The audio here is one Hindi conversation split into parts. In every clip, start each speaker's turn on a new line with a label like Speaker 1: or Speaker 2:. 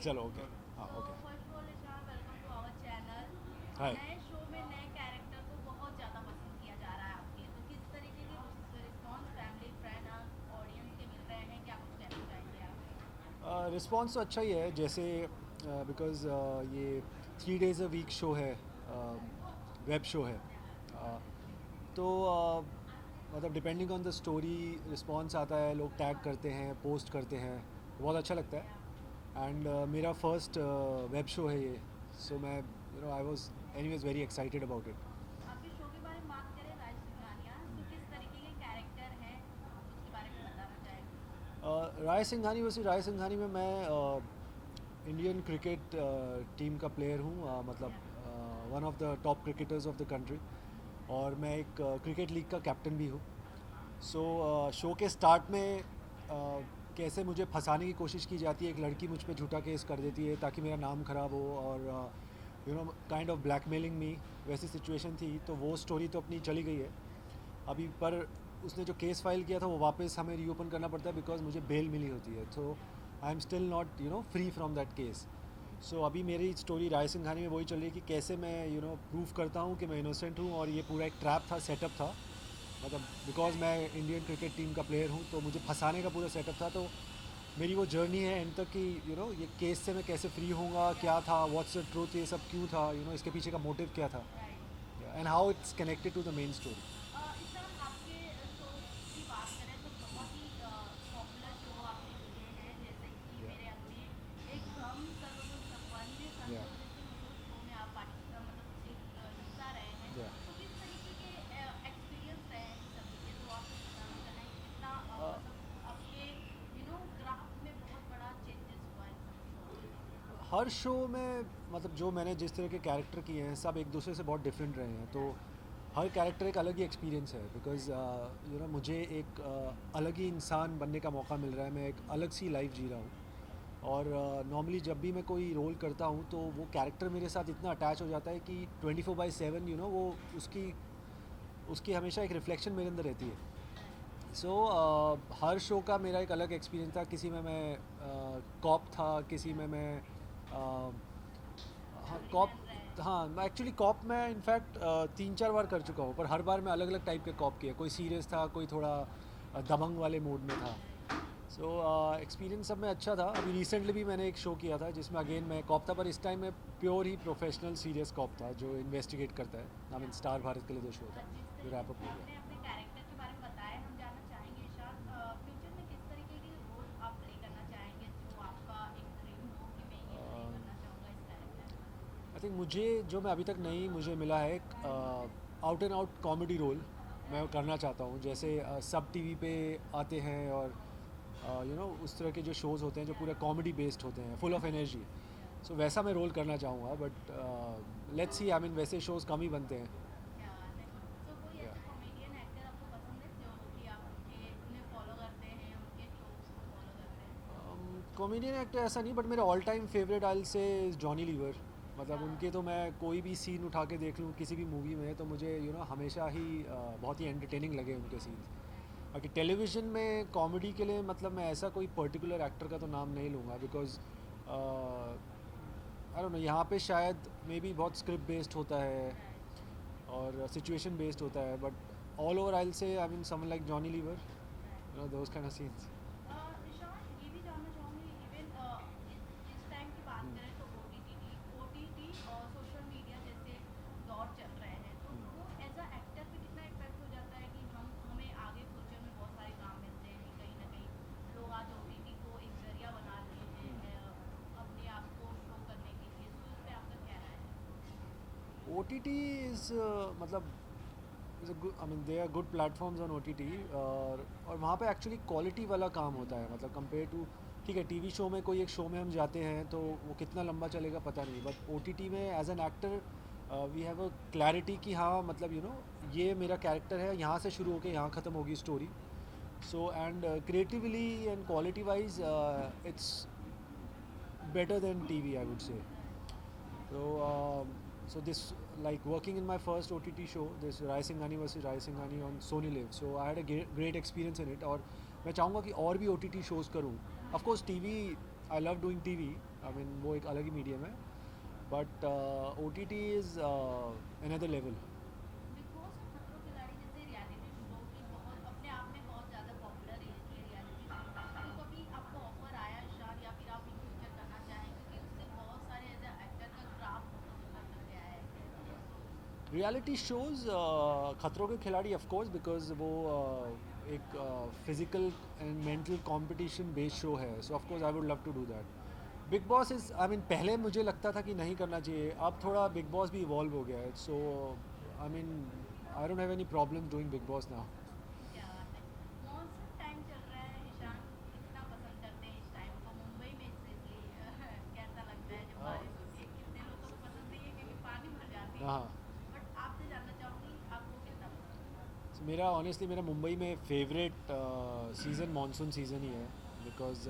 Speaker 1: चलो ओके। हाँ
Speaker 2: तो
Speaker 1: okay.
Speaker 2: First of all Ishaan, welcome to our channel.
Speaker 1: Hi.
Speaker 2: नए शो में नए कैरेक्टर को बहुत ज़्यादा पसंद किया जा रहा है आपके, तो किस तरीके के रिस्पॉन्स फैमिली फ्रेंड ऑडियंस के मिल रहे हैं, क्या कुछ कहना चाहेंगे आप?
Speaker 1: रिस्पॉन्स तो अच्छा ही है, जैसे बिकॉज़ ये 3 डेज़ अ वीक शो है, वेब शो है। तो मतलब depending on the story response आता है, लोग टैग करते हैं, पोस्ट करते हैं, तो बहुत अच्छा लगता है। एंड मेरा फर्स्ट वेब शो है ये, सो मैं I was anyways very excited about it.
Speaker 2: आपके शो के बारे में बात करें, राज सिंघानिया, तो किस तरीके के कैरेक्टर हैं, उसके बारे में बताना चाहेंगे?
Speaker 1: राय सिंघानी, वैसे राय सिंघानी में मैं इंडियन क्रिकेट टीम का प्लेयर हूँ, मतलब one of the top cricketers of the country, और मैं एक क्रिकेट लीग का कैप्टन भी हूँ। सो शो के स्टार्ट में कैसे मुझे फंसाने की कोशिश की जाती है, एक लड़की मुझ पे झूठा केस कर देती है ताकि मेरा नाम ख़राब हो, और काइंड ऑफ ब्लैकमेलिंग मी, वैसी सिचुएशन थी। तो वो स्टोरी तो अपनी चली गई है अभी, पर उसने जो केस फाइल किया था वो वापस हमें रीओपन करना पड़ता है बिकॉज मुझे बेल मिली होती है। तो I am still not free from that case. So अभी मेरी स्टोरी राय सिंघानी में वही चल रही है कि कैसे मैं प्रूव करता हूँ कि मैं इनोसेंट हूँ, और ये पूरा एक ट्रैप था, सेटअप था। मतलब बिकॉज मैं
Speaker 2: राइट।
Speaker 1: इंडियन क्रिकेट टीम का प्लेयर हूँ तो मुझे फंसाने का पूरा सेटअप था। तो मेरी वो जर्नी है एंड तक कि ये केस से मैं कैसे फ्री होऊंगा, क्या था, व्हाट्स द ट्रूथ, ये सब क्यों था, इसके पीछे का मोटिव क्या था,
Speaker 2: right.
Speaker 1: And how it's connected to the main story.
Speaker 2: Ishaan, आपके शो की बात करें तो बहुत ही पॉपुलर शो आपने किए हैं, जैसे कि
Speaker 1: या
Speaker 2: मेरे अंक में एक हम सर्वगुण संपन्न
Speaker 1: या
Speaker 2: संजू जैसे मशहूर शो में आप मतलब एक हिस्सा रहे हैं।
Speaker 1: या
Speaker 2: तो किस तरीके के एक्सपीरियंस रहे हैं इन सभी के, तो आप कुछ बताना चाहें कि कितना मतलब आपके ग्राफ में बहुत बड़ा चेंजेस हुआ इन सब शो के लिए?
Speaker 1: हर शो में, मतलब जो मैंने जिस तरह के कैरेक्टर किए हैं सब एक दूसरे से बहुत डिफरेंट रहे हैं। तो
Speaker 2: राइट।
Speaker 1: हर कैरेक्टर एक अलग ही एक्सपीरियंस है, बिकॉज मुझे एक अलग ही इंसान बनने का मौका मिल रहा है, मैं एक अलग सी लाइफ जी रहा हूँ। और नॉर्मली जब भी मैं कोई रोल करता हूँ तो वो कैरेक्टर मेरे साथ इतना अटैच हो जाता है कि 24/7 वो उसकी उसकी हमेशा एक रिफ्लेक्शन मेरे अंदर रहती है।
Speaker 2: राइट।
Speaker 1: सो हर शो का मेरा एक अलग एक्सपीरियंस था। किसी में मैं कॉप था, किसी में मैं हाँ कॉप।
Speaker 2: कैमरीमैन रहे हैं।
Speaker 1: हाँ, मैं एक्चुअली कॉप में इनफैक्ट 3-4 बार कर चुका हूँ, पर हर बार मैं अलग अलग टाइप के कॉप किया। कोई सीरियस था, कोई थोड़ा दबंग वाले मूड में था।
Speaker 2: राइट।
Speaker 1: सो एक्सपीरियंस सब में अच्छा था। अभी रिसेंटली भी मैंने एक शो किया था जिसमें अगेन मैं कॉप था, पर इस टाइम मैं प्योर ही प्रोफेशनल सीरियस कॉप था जो इन्वेस्टिगेट करता है। आई मीन
Speaker 2: क्या
Speaker 1: स्टार
Speaker 2: बात
Speaker 1: भारत के लिए जो शो
Speaker 2: है।
Speaker 1: था,
Speaker 2: जिस
Speaker 1: जो
Speaker 2: तरीके
Speaker 1: रैप अप
Speaker 2: से
Speaker 1: हो
Speaker 2: आपने अपने कैरेक्टर के बारे में बताया, हम जानना चाहेंगे ईशान, फ्यूचर में किस तरीके के रोल आप प्ले करना चाहेंगे, जो आपका एक ड्रीम हो कि मैं ये प्ले
Speaker 1: गया।
Speaker 2: करना चाहूँगा इस कैरेक्टर में?
Speaker 1: आई थिंक मुझे जो मैं अभी तक नहीं मुझे मिला है एक out and out comedy role मैं
Speaker 2: राइट।
Speaker 1: करना चाहता हूँ, जैसे सब टीवी पे आते हैं, और उस तरह के जो शोज़ होते हैं जो पूरा
Speaker 2: राइट।
Speaker 1: कॉमेडी बेस्ड होते हैं, फुल ऑफ एनर्जी।
Speaker 2: या
Speaker 1: सो वैसा मैं रोल करना चाहूँगा, but let's see, I mean वैसे शोज़ कम ही बनते हैं।
Speaker 2: क्या बात है। सो कोई
Speaker 1: या
Speaker 2: ऐसे कॉमेडियन एक्टर आपको पसंद है जो कि आप उन्हें फॉलो करते हैं, उनके शोज को फॉलो करते हैं?
Speaker 1: कॉमेडियन एक्टर ऐसा नहीं, बट मेरा ऑल टाइम फेवरेट आई से जॉनी लीवर। मतलब
Speaker 2: क्या
Speaker 1: उनके
Speaker 2: बात
Speaker 1: तो
Speaker 2: है।
Speaker 1: मैं कोई भी सीन उठा के देख लूँ किसी भी मूवी में तो मुझे हमेशा ही बहुत ही एंटरटेनिंग लगे उनके सीन्स। बाकी टेलीविज़न में कॉमेडी के लिए मतलब मैं ऐसा कोई पर्टिकुलर एक्टर का तो नाम नहीं लूँगा, बिकॉज आई डोंट नो, यहाँ पे शायद मे बी बहुत स्क्रिप्ट बेस्ड होता है
Speaker 2: राइट।
Speaker 1: और सिचुएशन बेस्ड होता है, बट ऑल ओवर आई से I mean someone like Johnny Lever,
Speaker 2: right.
Speaker 1: Those kind of scenes.
Speaker 2: Ishaan, ये भी जानना चाहूँगी, इवन इस टाइम की बात करें तो ओटीटी और सोशल मीडिया जैसे दौर चल रहे हैं, तो वो एज अ एक्टर पे कितना इम्पैक्ट हो जाता है कि हमें आगे फ्यूचर में बहुत सारे काम मिलते हैं कहीं ना कहीं। लोग आज ओटीटी को एक जरिया बना लिए हैं अपने आप को शो करने के लिए, सो इस पे आपका क्या राय है?
Speaker 1: ओ टी टी इज़ मतलब is I mean they are good platforms on O T T, और वहाँ पे एक्चुअली क्वालिटी वाला काम होता है, मतलब कंपेयर टू, ठीक है टीवी शो में कोई एक शो में हम जाते हैं तो वो कितना लंबा चलेगा पता नहीं, बट ओ टी टी में as an actor we have a clarity कि हाँ मतलब ये मेरा कैरेक्टर है, यहाँ से शुरू होकर यहाँ ख़त्म होगी story. So and creatively and quality wise it's better than TV, I would say.
Speaker 2: Right.
Speaker 1: So this, like working in my first OTT show, this Rai Singhani versus Rai Singhani on Sony Live. So I had a great experience in it, और मैं चाहूँगा कि और भी OTT shows करूँ. Of course, TV, I love doing TV, I mean वो एक अलग ही मीडियम है, but OTT is another level.
Speaker 2: Big boss और खतरों के खिलाड़ी जैसे रियलिटी शो भी बहुत अपने आप में बहुत ज़्यादा पॉपुलर है ये रियलिटी शो, तो कभी आपको ऑफर आया इरशाद, या फिर आप इन फ्यूचर करना चाहें, क्योंकि उससे बहुत सारे एज एक्टर का ग्राफ बहुत ऊपर तक गया है.
Speaker 1: रियलिटी शोज़ खतरों के खिलाड़ी ऑफ कोर्स, बिकॉज वो एक physical and mental competition based show है, so of course I would love to do that. Bigg Boss is, I mean पहले मुझे लगता था कि नहीं करना चाहिए, अब थोड़ा बिग बॉस भी इवॉल्व हो गया है, so I mean I don't have any problem doing Bigg Boss now.
Speaker 2: क्या बात है. मॉनसून टाइम चल रहा है, ईशान कितना पसंद करते हैं इस टाइम को, मुंबई में स्पेशली कैसा लगता है जब बारिश होती है? कितने लोगों को पसंद नहीं है क्योंकि पानी भर जाती है,
Speaker 1: हाँ,
Speaker 2: बट आपसे जानना चाहूँगी आपको कितना पसंद है.
Speaker 1: मेरा ऑनेस्टली मेरा मुंबई में फेवरेट सीज़न मानसून सीज़न ही है, बिकॉज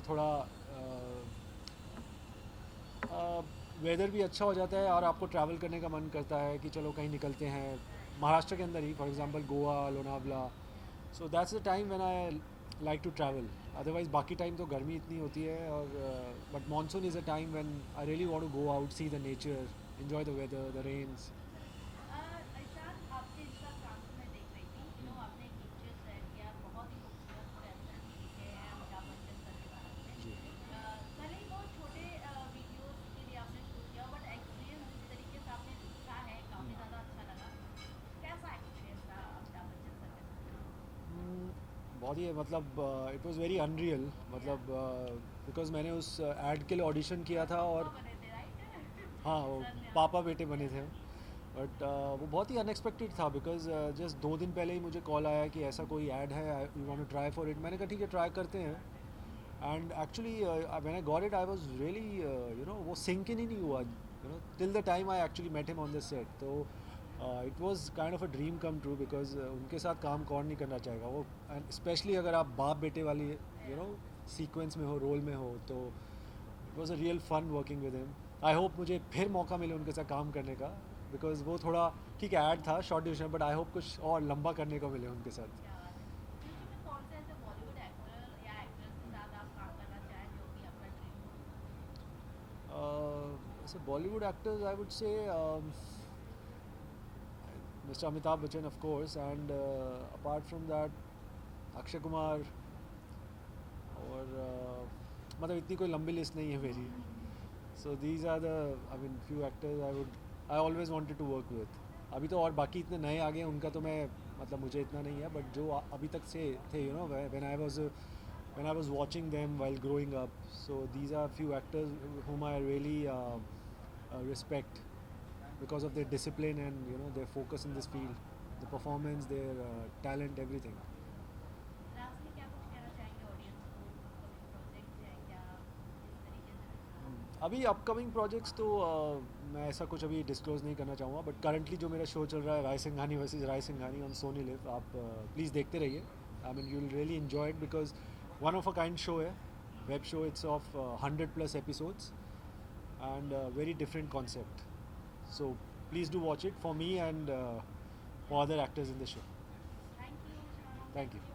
Speaker 1: थोड़ा वेदर भी अच्छा हो जाता है और आपको ट्रैवल करने का मन करता है कि चलो कहीं निकलते हैं महाराष्ट्र के अंदर ही, for example Goa, Lonavala. So that's the time when I like to travel. Otherwise बाकी टाइम तो गर्मी इतनी होती है, और but monsoon is a time when I really want to go out, see the nature, enjoy the weather, the rains.
Speaker 2: Ishaan, आपके इंस्टाग्राम पे मैं देख रही थी, आपने एक पिक्चर शेयर किया, बहुत ही खूबसूरत कैप्शन लिखे हैं अमिताभ बच्चन सर के बारे में.
Speaker 1: जी.
Speaker 2: भले ही बहुत छोटे वीडियोस के लिए आपने शूट किया, बट एक्सपीरियंस जिस तरीके से आपने लिखा है काफ़ी ज़्यादा अच्छा लगा. कैसा एक्सपीरियंस था अमिताभ बच्चन सर के साथ?
Speaker 1: बहुत ही मतलब इट वाज वेरी अनरियल, मतलब बिकॉज मैंने उस एड के लिए ऑडिशन किया था,
Speaker 2: पापा
Speaker 1: और
Speaker 2: बने थे राइट?
Speaker 1: हाँ वो
Speaker 2: सर ने
Speaker 1: पापा बेटे बने थे. बट वो बहुत ही अनएक्सपेक्टेड था, बिकॉज जस्ट 2 दिन पहले ही मुझे कॉल आया कि ऐसा कोई ऐड है, you want to try for it. मैंने कहा ठीक है, ट्राई करते हैं. And actually when I got it I was really वो सिंक इन ही नहीं हुआ, till the time I actually met him on the set. तो it was kind of a dream come true, because उनके साथ काम कौन नहीं करना चाहेगा वो, एंड स्पेशली अगर आप बाप बेटे वाली सीक्वेंस में हो, रोल में हो, तो it was a real fun working with him. I hope मुझे फिर मौका मिले उनके साथ काम करने का, बिकॉज वो थोड़ा ठीक है ऐड था, short duration, but I hope कुछ और लंबा करने को मिले उनके साथ.
Speaker 2: क्या बात है. फ्यूचर में कौन से ऐसे बॉलीवुड एक्टर या एक्ट्रेस के साथ आप काम करना चाहें जो कि आपका ड्रीम
Speaker 1: ऐसे Bollywood actors I would say Mr. Amitabh Bachchan, of course, and apart from that, Akshay Kumar, और मतलब इतनी कोई लंबी लिस्ट नहीं है मेरी. So these are the, I mean few actors I always wanted to work with. अभी तो और बाकी इतने नए आ गए हैं, उनका तो मैं मतलब मुझे इतना नहीं है, बट जो अभी तक से थे, when I was watching them while growing up. So these are few actors whom I really respect because of their discipline and their focus in this field, the performance, their talent, everything.
Speaker 2: Lastly क्या कुछ कहना चाहेंगे ऑडियंस को, अपकमिंग प्रोजेक्ट्स हैं क्या, किस तरीके से दिखा?
Speaker 1: अभी अपकमिंग प्रोजेक्ट्स तो मैं ऐसा कुछ अभी डिस्क्लोज नहीं करना चाहूँगा, बट करंटली जो मेरा शो चल रहा है Rai Singhania versus Rai Singhania on Sony LIV, आप प्लीज़ देखते रहिए. I mean you will really enjoy it, because one of a kind show है, web show. It's of 100+ episodes and very different concept. So please do watch it for me and for other actors in the show.
Speaker 2: Thank you Ishaan.
Speaker 1: Thank you.